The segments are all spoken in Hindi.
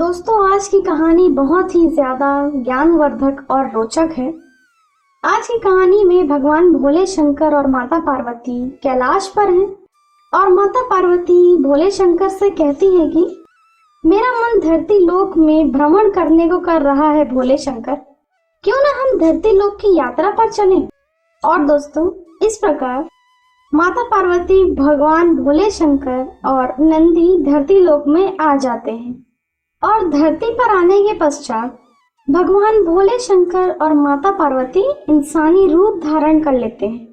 दोस्तों, आज की कहानी बहुत ही ज्यादा ज्ञानवर्धक और रोचक है। आज की कहानी में भगवान भोले शंकर और माता पार्वती कैलाश पर हैं और माता पार्वती भोले शंकर से कहती है कि मेरा मन धरती लोक में भ्रमण करने को कर रहा है भोले शंकर, क्यों ना हम धरती लोक की यात्रा पर चलें। और दोस्तों, इस प्रकार माता पार्वती, भगवान भोले शंकर और नंदी धरती लोक में आ जाते हैं और धरती पर आने के पश्चात भगवान भोले शंकर और माता पार्वती इंसानी रूप धारण कर लेते हैं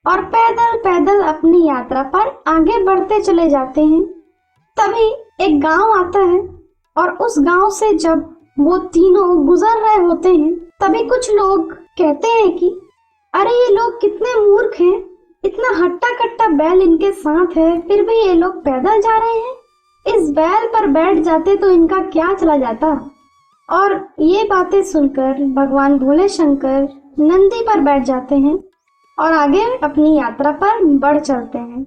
और पैदल पैदल अपनी यात्रा पर आगे बढ़ते चले जाते हैं। तभी एक गांव आता है और उस गांव से जब वो तीनों गुजर रहे होते हैं, तभी कुछ लोग कहते हैं कि अरे ये लोग कितने मूर्ख हैं, इतना हट्टा कट्टा बैल इनके साथ है, फिर भी ये लोग पैदल जा रहे हैं। इस बैल पर बैठ जाते तो इनका क्या चला जाता। और ये बातें सुनकर भगवान भोले शंकर नंदी पर बैठ जाते हैं और आगे अपनी यात्रा पर बढ़ चलते हैं।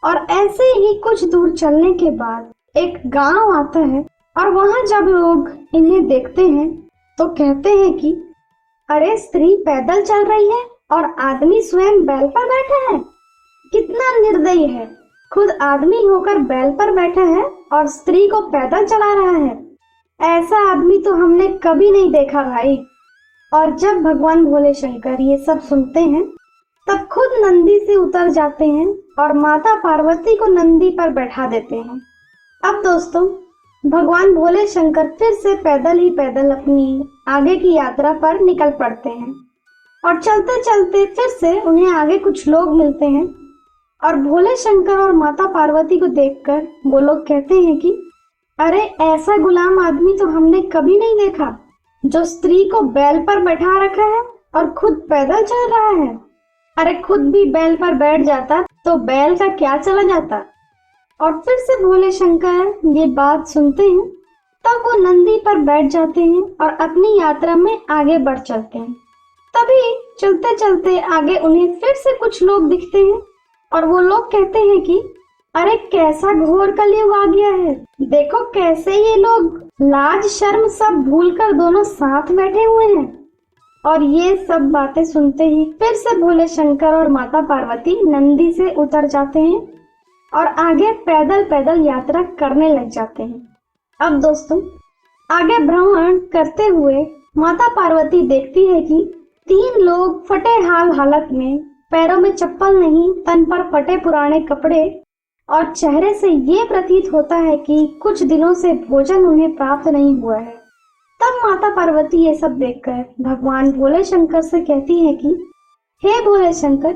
और ऐसे ही कुछ दूर चलने के बाद एक गांव आता है और वहां जब लोग इन्हें देखते हैं तो कहते हैं कि अरे, स्त्री पैदल चल रही है और आदमी स्वयं बैल पर बैठा है, कितना निर्दयी है। खुद आदमी होकर बैल पर बैठा है और स्त्री को पैदल चला रहा है। ऐसा आदमी तो हमने कभी नहीं देखा भाई। और जब भगवान भोले शंकर ये सब सुनते हैं तब खुद नंदी से उतर जाते हैं और माता पार्वती को नंदी पर बैठा देते हैं। अब दोस्तों, भगवान भोले शंकर फिर से पैदल ही पैदल अपनी आगे की यात्रा पर निकल पड़ते हैं और चलते चलते फिर से उन्हें आगे कुछ लोग मिलते हैं और भोले शंकर और माता पार्वती को देखकर वो लोग कहते हैं कि अरे, ऐसा गुलाम आदमी तो हमने कभी नहीं देखा, जो स्त्री को बैल पर बैठा रखा है और खुद पैदल चल रहा है। अरे, खुद भी बैल पर बैठ जाता तो बैल का क्या चला जाता। और फिर से भोले शंकर ये बात सुनते हैं तब वो नंदी पर बैठ जाते हैं और अपनी यात्रा में आगे बढ़ चलते हैं। तभी चलते चलते आगे उन्हें फिर से कुछ लोग दिखते हैं और वो लोग कहते हैं कि अरे, कैसा घोर कलयुग आ गया है, देखो कैसे ये लोग लाज शर्म सब भूलकर दोनों साथ बैठे हुए हैं। और ये सब बातें सुनते ही फिर से भोले शंकर और माता पार्वती नंदी से उतर जाते हैं और आगे पैदल पैदल यात्रा करने लग जाते हैं। अब दोस्तों, आगे भ्रमण करते हुए माता पार्वती देखती है कि तीन लोग फटे हाल हालत में, पैरों में चप्पल नहीं, तन पर फटे पुराने कपड़े और चेहरे से ये प्रतीत होता है कि कुछ दिनों से भोजन उन्हें प्राप्त नहीं हुआ है। तब माता पार्वती ये सब देखकर भगवान भोले शंकर से कहती है कि हे भोले शंकर,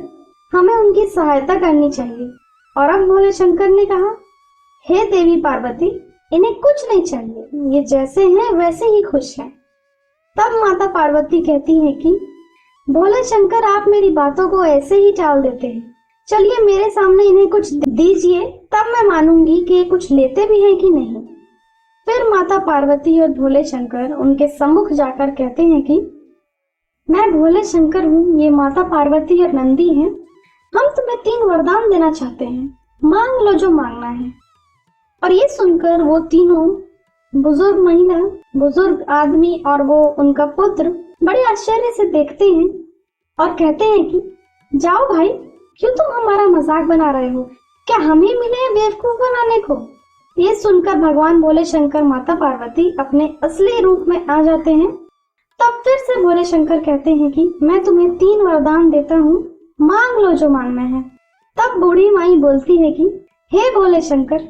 हमें उनकी सहायता करनी चाहिए। और अब भोले शंकर ने कहा, हे देवी पार्वती, इन्हें कुछ नहीं चाहिए, ये जैसे हैं वैसे ही खुश हैं। तब माता पार्वती कहती है कि भोले शंकर, आप मेरी बातों को ऐसे ही टाल देते हैं, चलिए मेरे सामने इन्हें कुछ दीजिए, तब मैं मानूंगी कि ये कुछ लेते भी हैं कि नहीं। फिर माता पार्वती और भोले शंकर उनके सम्मुख जाकर कहते हैं कि मैं भोले शंकर हूँ, ये माता पार्वती और नंदी हैं, हम तुम्हें 3 वरदान देना चाहते हैं, मांग लो जो मांगना है। और ये सुनकर वो तीनों बुजुर्ग महिला, बुजुर्ग आदमी और वो उनका पुत्र बड़े आश्चर्य से देखते हैं और कहते हैं कि जाओ भाई, क्यों तुम हमारा मजाक बना रहे हो, क्या हम ही मिले हैं बेवकूफ बनाने को। ये सुनकर भगवान भोले शंकर, माता पार्वती अपने असली रूप में आ जाते हैं। तब फिर से भोले शंकर कहते हैं कि मैं तुम्हें 3 वरदान देता हूँ, मांग लो जो मांगना है। तब बूढ़ी माई बोलती है कि हे भोले शंकर,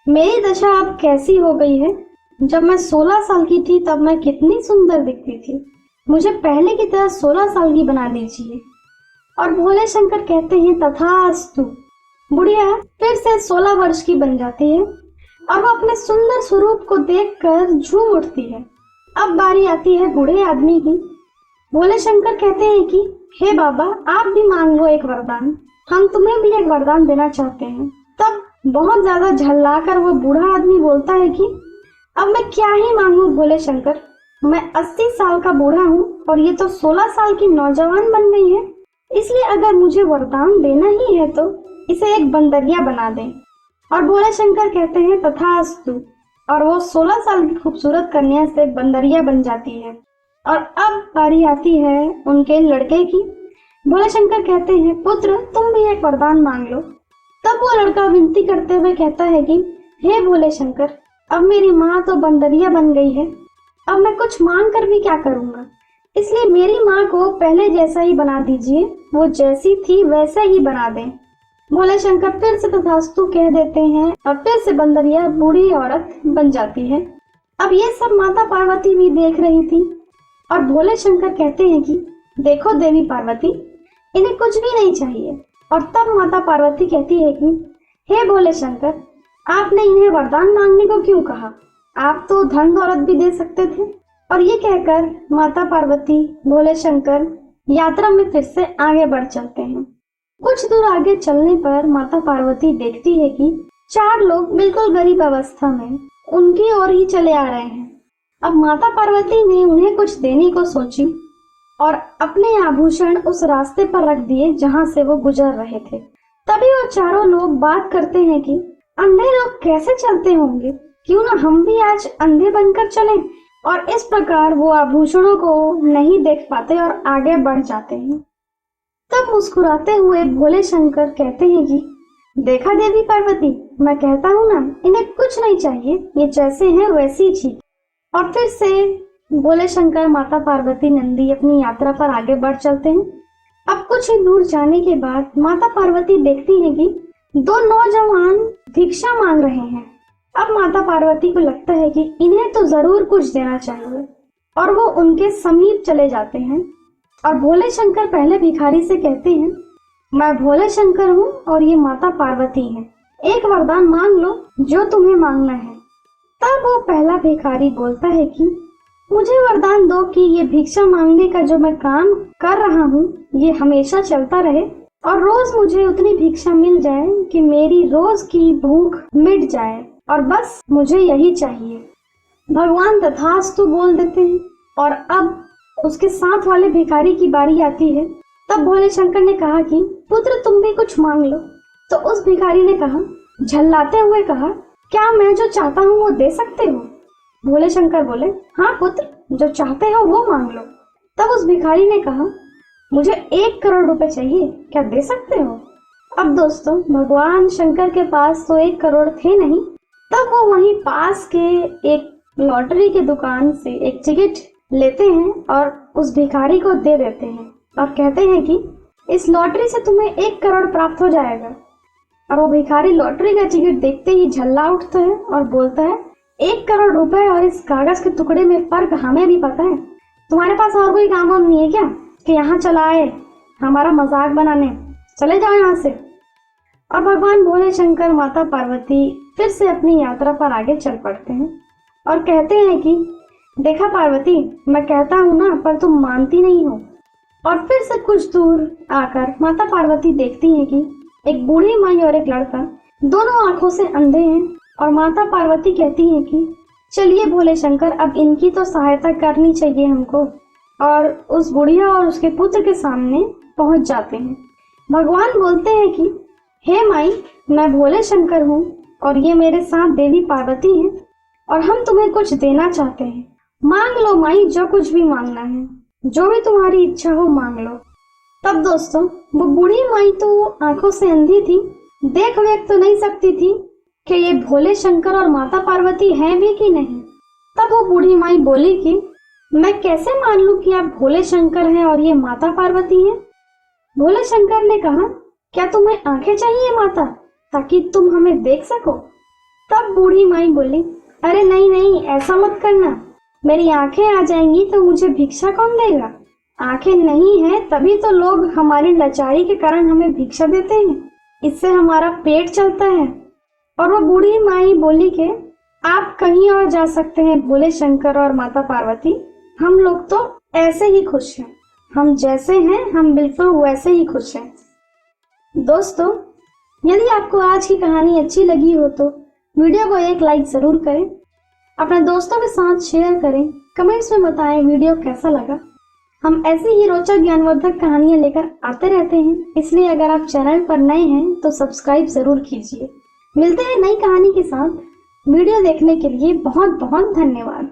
मेरी दशा अब कैसी हो गई है, जब मैं 16 साल की थी तब मैं कितनी सुंदर दिखती थी, मुझे पहले की तरह 16 साल की बना दीजिए। और भोले शंकर कहते हैं तथास्तु। बुढ़िया फिर से 16 वर्ष की बन जाती है और वो अपने सुंदर स्वरूप को देखकर झूम उठती है। अब बारी आती है बूढ़े आदमी की। भोले शंकर कहते हैं कि हे बाबा, आप भी मांग लो एक वरदान, हम तुम्हें भी एक वरदान देना चाहते हैं। तब बहुत ज्यादा झल्लाकर वो बूढ़ा आदमी बोलता है कि अब मैं क्या ही मांगू भोले शंकर, मैं 80 साल का बूढ़ा हूँ और ये तो 16 साल की नौजवान बन गई है, इसलिए अगर मुझे वरदान देना ही है तो इसे एक बंदरिया बना दें। और भोले शंकर कहते हैं तथास्तु। और वो 16 साल की खूबसूरत कन्या से बंदरिया बन जाती है। और अब बारी आती है उनके लड़के की। भोले शंकर कहते हैं, पुत्र तुम भी एक वरदान मांग लो। तब वो लड़का विनती करते हुए कहता है कि हे भोले शंकर, अब मेरी माँ तो बंदरिया बन गई है, अब मैं कुछ मांग कर भी क्या करूँगा, इसलिए मेरी माँ को पहले जैसा ही बना दीजिए, वो जैसी थी वैसा ही बना दें। भोले शंकर फिर से तथास्तु कह देते हैं और फिर से बंदरिया बूढ़ी औरत बन जाती है। अब ये सब माता पार्वती भी देख रही थी और भोले शंकर कहते हैं कि देखो देवी पार्वती, इन्हें कुछ भी नहीं चाहिए। और तब माता पार्वती कहती है कि हे भोले शंकर, आपने इन्हें वरदान मांगने को क्यों कहा, आप तो धन दौलत भी दे सकते थे। और ये कहकर माता पार्वती भोले शंकर यात्रा में फिर से आगे बढ़ चलते हैं। कुछ दूर आगे चलने पर माता पार्वती देखती है कि 4 लोग बिल्कुल गरीब अवस्था में उनकी ओर ही चले आ रहे हैं। अब माता पार्वती ने उन्हें कुछ देने को सोची और अपने आभूषण उस रास्ते पर रख दिए जहां से वो गुजर रहे थे। तभी वो चारों लोग बात करते हैं कि अंधे लोग कैसे चलते होंगे, क्यों ना हम भी आज अंधे बनकर चलें। और इस प्रकार वो आभूषणों को नहीं देख पाते और आगे बढ़ जाते हैं। तब मुस्कुराते हुए भोले शंकर कहते हैं कि देखा देवी पार्वती, मैं कहता हूँ ना, इन्हें कुछ नहीं चाहिए, ये जैसे हैं वैसे ही ठीक। और फिर से भोले शंकर, माता पार्वती, नंदी अपनी यात्रा पर आगे बढ़ चलते हैं। अब कुछ ही दूर जाने के बाद माता पार्वती देखती है कि 2 नौजवान भिक्षा मांग रहे हैं। अब माता पार्वती को लगता है कि इन्हें तो जरूर कुछ देना चाहिए और वो उनके समीप चले जाते हैं। और भोले शंकर पहले भिखारी से कहते हैं, मैं भोले शंकर हूँ और ये माता पार्वती है, एक वरदान मांग लो जो तुम्हें मांगना है। तब वो पहला भिखारी बोलता है कि मुझे वरदान दो कि ये भिक्षा मांगने का जो मैं काम कर रहा हूँ ये हमेशा चलता रहे और रोज मुझे उतनी भिक्षा मिल जाए कि मेरी रोज की भूख मिट जाए, और बस मुझे यही चाहिए। भगवान तथास्तु बोल देते हैं। और अब उसके साथ वाले भिखारी की बारी आती है। तब भोले शंकर ने कहा कि पुत्र तुम भी कुछ मांग लो। तो उस भिखारी ने कहा, झल्लाते हुए कहा, क्या मैं जो चाहता हूँ वो दे सकते हो? भोले शंकर बोले, हाँ पुत्र, जो चाहते हो वो मांग लो। तब उस भिखारी ने कहा, मुझे 1 करोड़ रुपए चाहिए, क्या दे सकते हो? अब दोस्तों, भगवान शंकर के पास तो 1 करोड़ थे नहीं। तब वो वहीं पास के एक लॉटरी के दुकान से एक टिकट लेते हैं और उस भिखारी को दे देते हैं और कहते हैं कि इस लॉटरी से तुम्हें 1 करोड़ प्राप्त हो जाएगा। और वो भिखारी लॉटरी का टिकट देखते ही झल्ला उठता है और बोलता है, 1 करोड़ रुपए और इस कागज के टुकड़े में फर्क हमें भी पता है। तुम्हारे पास और कोई काम वाम नहीं है क्या कि यहाँ चला आए हमारा मजाक बनाने? चले जाओ यहाँ से। और भगवान भोले शंकर, माता पार्वती फिर से अपनी यात्रा पर आगे चल पड़ते हैं और कहते हैं कि देखा पार्वती, मैं कहता हूँ ना, पर तुम मानती नहीं हो। और फिर से कुछ दूर आकर माता पार्वती देखती हैं कि एक बूढ़ी माई और एक लड़का दोनों आंखों से अंधे हैं। और माता पार्वती कहती हैं कि चलिए भोले शंकर, अब इनकी तो सहायता करनी चाहिए हमको। और उस बुढ़िया और उसके पुत्र के सामने पहुंच जाते हैं। भगवान बोलते हैं कि हे माई, मैं भोले शंकर हूँ और ये मेरे साथ देवी पार्वती हैं और हम तुम्हें कुछ देना चाहते हैं। मांग लो माई, जो कुछ भी मांगना है, जो भी तुम्हारी इच्छा हो मांग लो। तब दोस्तों, वो बूढ़ी माई तो आंखों से अंधी थी, देख वेख तो नहीं सकती थी कि ये भोले शंकर और माता पार्वती हैं भी कि नहीं। तब वो बूढ़ी माई बोली कि मैं कैसे मान लूं कि आप भोले शंकर हैं और ये माता पार्वती हैं? भोले शंकर ने कहा, क्या तुम्हें आंखें चाहिए माता, ताकि तुम हमें देख सको? तब बूढ़ी माई बोली, अरे नहीं नहीं, ऐसा मत करना, मेरी आंखें आ जाएंगी तो मुझे भिक्षा कौन देगा? आंखें नहीं है तभी तो लोग हमारी लाचारी के कारण हमें भिक्षा देते हैं, इससे हमारा पेट चलता है। और वो बूढ़ी माई बोली कि आप कहीं और जा सकते हैं भोले शंकर और माता पार्वती, हम लोग तो ऐसे ही खुश हैं, हम जैसे हैं हम बिल्कुल वैसे ही खुश हैं। दोस्तों, यदि आपको आज की कहानी अच्छी लगी हो तो वीडियो को एक लाइक जरूर करें, अपने दोस्तों के साथ शेयर करें, कमेंट्स में बताएं वीडियो कैसा लगा। हम ऐसी ही रोचक ज्ञानवर्धक कहानियां लेकर आते रहते हैं, इसलिए अगर आप चैनल पर नए हैं तो सब्सक्राइब जरूर कीजिए। मिलते हैं नई कहानी के साथ, वीडियो देखने के लिए बहुत बहुत धन्यवाद।